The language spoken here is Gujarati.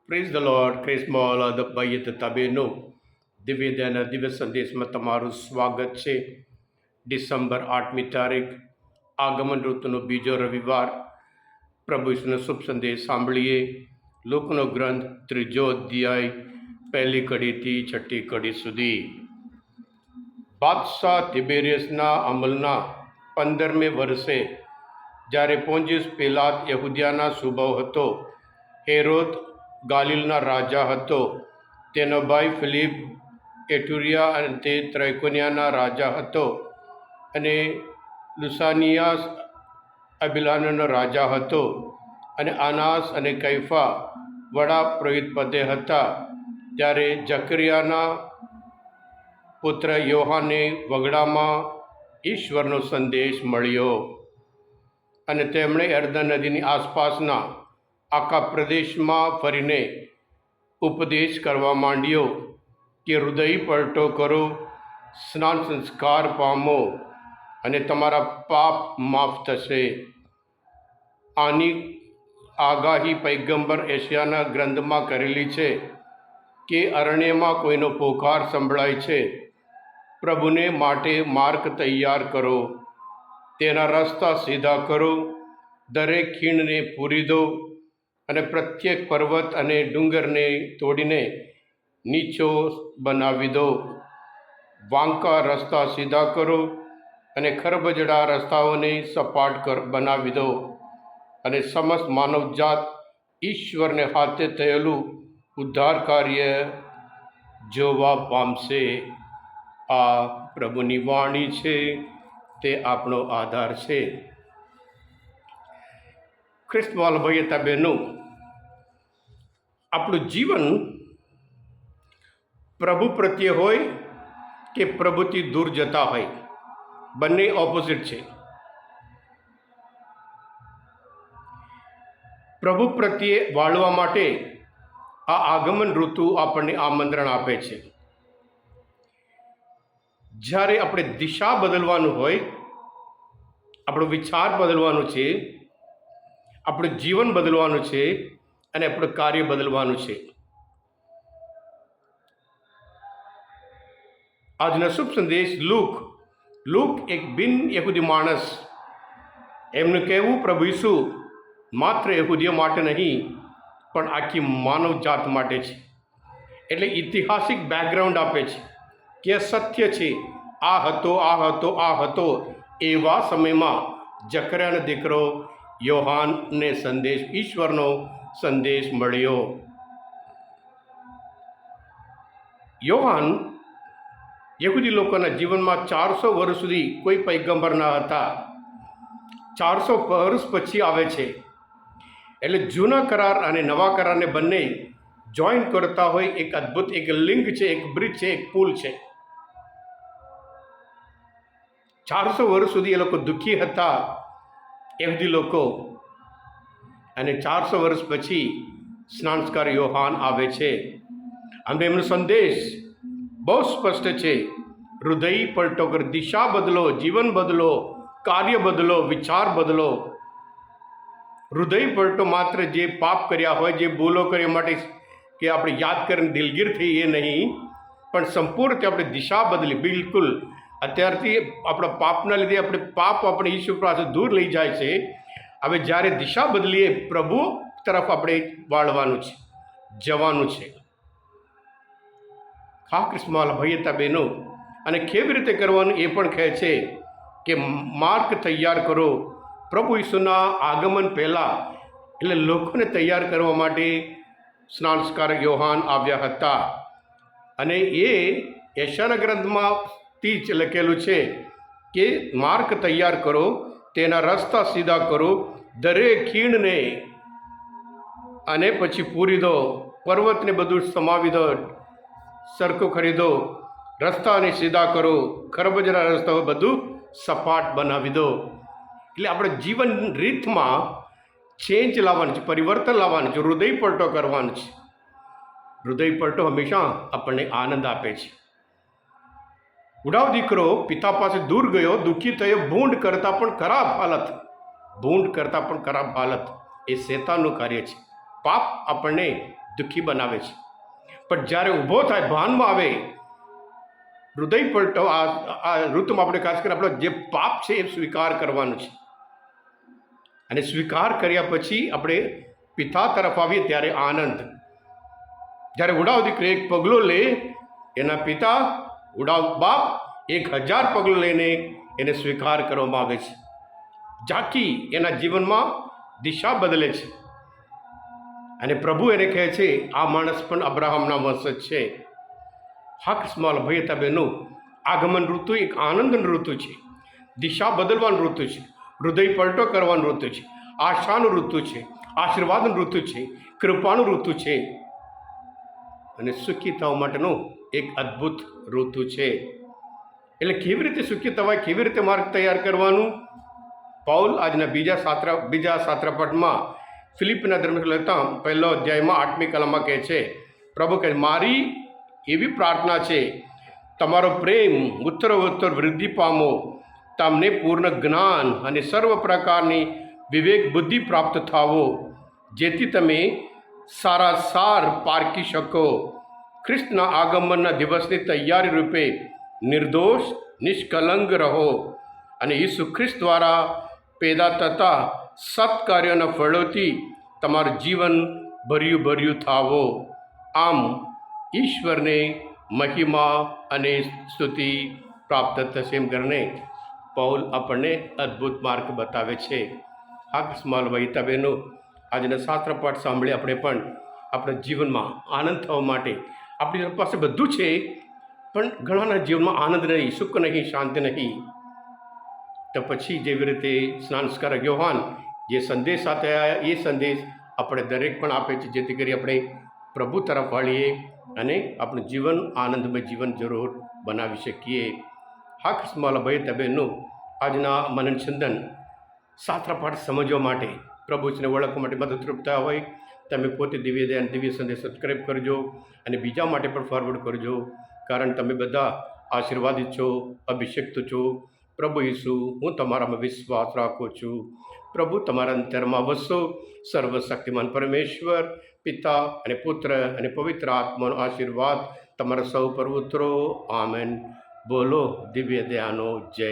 પ્રેઝ ધ લોર્ડ ક્રિસ્મોલ ભાઈ તથા બહેનો દિવ્યદાના દિવ્ય સંદેશમાં તમારું સ્વાગત છે. ડિસેમ્બર 8મી તારીખ, આગમન ઋતુનો બીજો રવિવાર. પ્રભુ ઈસુનો શુભ સંદેશ સાંભળીએ. લોકનો ગ્રંથ 3 અધ્યાય 1 કડીથી 6 કડી સુધી. બાદશાહ તિબેરિયસના અમલના 15મે વર્ષે, જ્યારે પોન્ટિયસ પિલાત યહૂદિયાના સુબહ હતો, હેરોદ ગાલિલના રાજા હતો, તેનો ભાઈ ફિલિપ એટુરિયા અને તે ત્રૈકોનિયાના રાજા હતો, અને લુસાનિયાસ અબિલાનનો રાજા હતો, અને આનાસ અને કૈફા વડા પુરોહિત પદે હતા. ત્યારે જકરિયાના પુત્ર યોહાને વગડામાં ઈશ્વરનો સંદેશ મળ્યો, અને તેમણે યર્દન નદીની આસપાસના આખા પ્રદેશમાં ફરીને ઉપદેશ કરવા માંડ્યો કે હૃદય પલટો કરો, સ્નાન સંસ્કાર પામો, અને તમારા પાપ માફ થશે. આની આગાહી પૈગંબર એશિયાના ગ્રંથમાં કરેલી છે કે અરણ્યમાં કોઈનો પોકાર સંભળાય છે, પ્રભુને માટે માર્ગ તૈયાર કરો, તેના રસ્તા સીધા કરો, દરેક ખીણને પૂરી દો, અને પ્રત્યેક પર્વત અને ડુંગરને તોડીને નીચો બનાવી દો. વાંકા રસ્તા સીધા કરો, અને ખરબજડા રસ્તાઓને સપાટ બનાવી દો, અને સમસ્ત માનવજાત ઈશ્વરને હાથે થયેલું ઉદ્ધાર કાર્ય જોવા પામશે. આ પ્રભુની વાણી છે, તે આપણો આધાર છે. ખ્રિસ્તવાલ ભાઈ હતા બહેનો, આપણું જીવન પ્રભુ પ્રત્યે હોય કે પ્રભુથી દૂર જતા હોય, બંને ઓપોઝિટ છે. પ્રભુ પ્રત્યે વાળવા માટે આ આગમન ઋતુ આપણને આમંત્રણ આપે છે. જ્યારે આપણે દિશા બદલવાનું હોય, આપણો વિચાર બદલવાનું છે, આપણું જીવન બદલવાનું છે, અને આપણું કાર્ય બદલવાનું છે. આજનો શુભ સંદેશ લુક એક બિન યહૂદી માણસ, એમનું કહેવું પ્રભુ ઈસુ માત્ર યહૂદીઓ માટે નહીં પણ આખી માનવ જાત માટે છે. એટલે ઐતિહાસિક બેકગ્રાઉન્ડ આપે છે કે સત્ય છે. આ હતો એવા સમયમાં જકરિયાનો દીકરો યોહાનને ઈશ્વરનો સંદેશ મળ્યો. યોહાન યહૂદી લોકોના જીવનમાં 400 વર્ષ સુધી કોઈ પૈગંબર ન હતા. 400 વર્ષ પછી આવે છે. એટલે જૂના કરાર અને નવા કરારને બંને જોઈન કરતા હોય એક અદ્ભુત એક લિંક છે, એક બ્રિજ છે, એક પુલ છે. 400 વર્ષ સુધી એ લોકો દુઃખી હતા, યહૂદી લોકો, અને 400 વર્ષ પછી સ્નાનસ્કાર યોહાન આવે છે. અને એમનો સંદેશ બહુ સ્પષ્ટ છે: હૃદય પલટો કર, દિશા બદલો, જીવન બદલો, કાર્ય બદલો, વિચાર બદલો. હૃદય પલટો માત્ર જે પાપ કર્યા હોય, જે ભૂલો કર્યા માટે કે આપણે યાદ કરીને દિલગીર થઈએ નહીં, પણ સંપૂર્ણ આપણે દિશા બદલી. બિલકુલ અત્યારથી આપણા પાપના લીધે પાપ આપણે ઈશ્વર પાસે દૂર લઈ જાય છે. હવે જ્યારે દિશા બદલીએ, પ્રભુ તરફ આપણે વાળવાનું છે, જવાનું છે. હા ક્રિસ્મસ ભાઈ હતા બહેનો, અને કેવી રીતે કરવાનું એ પણ કહે છે કે માર્ગ તૈયાર કરો. પ્રભુ ઈસુના આગમન પહેલાં, એટલે લોકોને તૈયાર કરવા માટે સ્નાનસ્કાર યોહાન આવ્યા હતા. અને એ યશાના ગ્રંથમાંથી જ લખેલું છે કે માર્ગ તૈયાર કરો, તેના રસ્તા સીધા કરો, દરેક ખીણને અને પછી પૂરી દો, પર્વતને બધું સમાવી દો, સરખું કરી દો, રસ્તાને સીધા કરો, ખરબજડા રસ્તાઓ બધું સપાટ બનાવી દો. એટલે આપણે જીવન રીતમાં ચેન્જ લાવવાનું છે, પરિવર્તન લાવવાનું છે, હૃદય પલટો કરવાનું છે. હૃદય પલટો હંમેશા આપણને આનંદ આપે છે. ઉડાવ દીકરો પિતા પાસે દૂર ગયો, દુઃખી થયો, ભૂંડ કરતાં પણ ખરાબ હાલત એ શેતાનનું કાર્ય છે. પાપ આપણને દુઃખી બનાવે છે. પણ જ્યારે ઊભો થાય, ભાનમાં આવે, હૃદય પલટો, આ ઋતુમાં આપણે ખાસ કરીને આપણો જે પાપ છે એ સ્વીકાર કરવાનું છે. અને સ્વીકાર કર્યા પછી આપણે પિતા તરફ આવીએ ત્યારે આનંદ. જ્યારે ઉડાવ દીકરી એક પગલું લે, એના પિતા ઉડાવ બાપ 1000 પગલું લઈને એને સ્વીકાર કરવામાં આવે છે. ઝાંકી એના જીવનમાં દિશા બદલે છે. અને પ્રભુ એને કહે છે, આ માણસ પણ અબ્રાહમના વંશજ છે. હક સ્મોલ ભયતા બહેનો, આગમન ઋતુ એક આનંદની ઋતુ છે, દિશા બદલવાની ઋતુ છે, હૃદય પલટો કરવાની ઋતુ છે, આશાનું ઋતુ છે, આશીર્વાદનું ઋતુ છે, કૃપાનું ઋતુ છે, અને સુખી થવા માટેનું એક અદ્ભુત ઋતુ છે. એટલે કેવી રીતે સુખી થવાય, કેવી રીતે માર્ગ તૈયાર કરવાનું, પૌલ આજના બીજા સાત્રપટમાં ફિલિપના ધર્મગ્રંથના 1 અધ્યાયમાં 8મી કલમમાં કહે છે, પ્રભુ કહે, મારી એવી પ્રાર્થના છે, તમારો પ્રેમ ઉત્તરોત્તર વૃદ્ધિ પામો, તમને પૂર્ણ જ્ઞાન અને સર્વ પ્રકારની વિવેક બુદ્ધિ પ્રાપ્ત થાવો, જેથી તમે સારાસાર પારખી શકો, ખ્રિસ્તના આગમનના દિવસની તૈયારી રૂપે નિર્દોષ નિષ્કલંક રહો, અને ઈસુ ખ્રિસ્ત દ્વારા પેદા થતા સત્કાર્યોના ફળોથી તમારું જીવન ભર્યું થાવો. આમ ઈશ્વરને મહિમા અને સ્તુતિ પ્રાપ્ત થશે. એમ કરીને પૌલ આપણને અદ્ભુત માર્ગ બતાવે છે. આ સ્મોલ વહિતા બહેનો, આજના શાસ્ત્રપાઠ સાંભળી આપણે પણ આપણા જીવનમાં આનંદ થવા માટે, આપણી પાસે બધું છે પણ ઘણાના જીવનમાં આનંદ નહીં, સુખ નહીં, શાંતિ નહીં. તો પછી જેવી રીતે સ્નાનસ્કારક યોહાન જે સંદેશ સાથે આવ્યા, એ સંદેશ આપણે દરેક પણ આપે છે, જેથી કરી આપણે પ્રભુ તરફ વાળીએ અને આપણું જીવન આનંદમય જીવન જરૂર બનાવી શકીએ. હક સ્મોલ ભય તબેનું આજના મનન ચિંતન શાસ્ત્રપાઠ સમજવા માટે, પ્રભુને ઓળખવા માટે મદદરૂપ થયા હોય, તમે પોતે દિવ્ય સંદેશ સબસ્ક્રાઈબ કરજો અને બીજા માટે પણ ફોરવર્ડ કરજો, કારણ તમે બધા આશીર્વાદિત છો, અભિષેક્ત છો. પ્રભુ ઈસુ, હું તમારામાં વિશ્વાસ રાખું છું. પ્રભુ તમારા અંતરમાં વસો. સર્વશક્તિમાન પરમેશ્વર પિતા અને પુત્ર અને પવિત્ર આત્માનો આશીર્વાદ તમારા સૌ પર ઉતરો. આમેન. બોલો દિવ્ય દયાનો જય.